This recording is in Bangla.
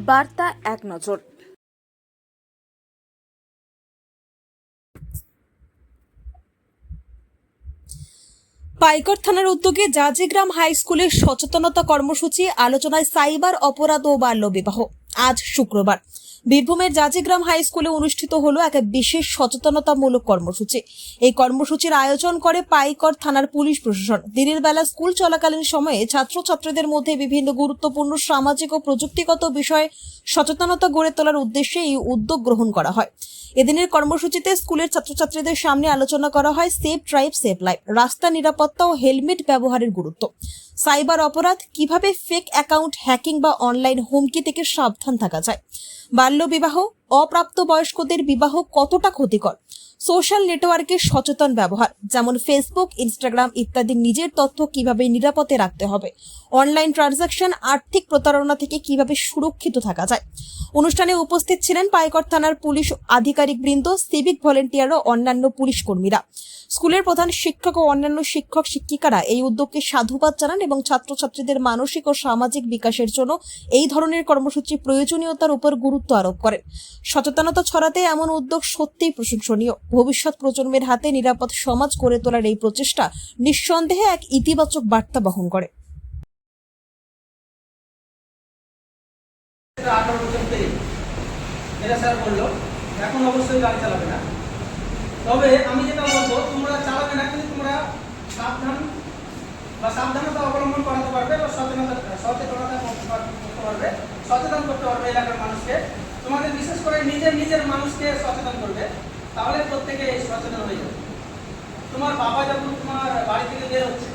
বার্তা এক নজর। পাইকড় থানার উদ্যোগে জাজিগ্রাম হাই স্কুলের সচেতনতা কর্মসূচি আলোচনায় সাইবার অপরাধ ও বাল্যবিবাহ। আজ শুক্রবার বীরভূমের জাজিগ্রাম হাই স্কুলে অনুষ্ঠিত হলো এক বিশেষ সচেতনতামূলক কর্মসূচি। এই কর্মসূচির আয়োজন করে পাইকড় থানার পুলিশ প্রশাসন। দিনের বেলা স্কুল চলাকালীন সময়ে ছাত্রছাত্রীদের মধ্যে বিভিন্ন গুরুত্বপূর্ণ সামাজিক ও প্রযুক্তিগত বিষয়ে সচেতনতা গড়ে তোলার উদ্দেশ্যে এই উদ্যোগ গ্রহণ করা হয়। এদিনের কর্মসূচিতে স্কুলের ছাত্রছাত্রীদের সামনে আলোচনা করা হয় সেফ ড্রাইভ সেভ লাইফ, রাস্তা নিরাপত্তা ও হেলমেট ব্যবহারের গুরুত্ব, সাইবার অপরাধ, কিভাবে ফেক অ্যাকাউন্ট হ্যাকিং বা অনলাইন হুমকি থেকে সাবধান থাকা যায়, বাল্যবিবাহ, অপ্রাপ্তবয়স্কদের বিবাহ কতটা ক্ষতিকর, সোশ্যাল নেটওয়ার্কের সচেতন ব্যবহার যেমন ফেসবুক, ইনস্টাগ্রাম ইত্যাদি, নিজের তথ্য কিভাবে নিরাপদে রাখতে হবে, অনলাইন ট্রানজাকশন, আর্থিক প্রতারণা থেকে কিভাবে সুরক্ষিত থাকা যায়। অনুষ্ঠানে উপস্থিত ছিলেন পাইকড় থানার পুলিশ আধিকারিক বৃন্দ, সিভিক ভলেন্টিয়ার ও অন্যান্য পুলিশ কর্মীরা। স্কুলের প্রধান শিক্ষক ও অন্যান্য শিক্ষক শিক্ষিকারা এই উদ্যোগকে সাধুবাদ জানান এবং ছাত্রছাত্রীদের মানসিক ও সামাজিক বিকাশের জন্য এই ধরনের কর্মসূচির প্রয়োজনীয়তার উপর গুরুত্ব আরোপ করেন। সচেতনতা ছড়াতে এমন উদ্যোগ সত্যিই প্রশংসনীয়। ভবিষ্যৎ প্রজন্মের হাতে নিরাপদ সমাজ গড়ে তোলার এই প্রচেষ্টা নিঃসন্দেহে এক ইতিবাচক বার্তা বহন করে। এখন অবশ্যই গাড়ি চালাবে না, তবে আমি যেটা বলবো, তোমরা চালাবে না কিন্তু তোমরা সাবধানতা অবলম্বন করাতে পারবে বা সচেতনতা করতে পারবে, সচেতন করতে পারবে এলাকার মানুষকে। তোমাদের বিশেষ করে নিজের মানুষকে সচেতন করবে, তাহলে প্রত্যেকে সচেতন হয়ে যাবে। তোমার বাবা যখন তোমার বাড়ি থেকে বের হচ্ছে,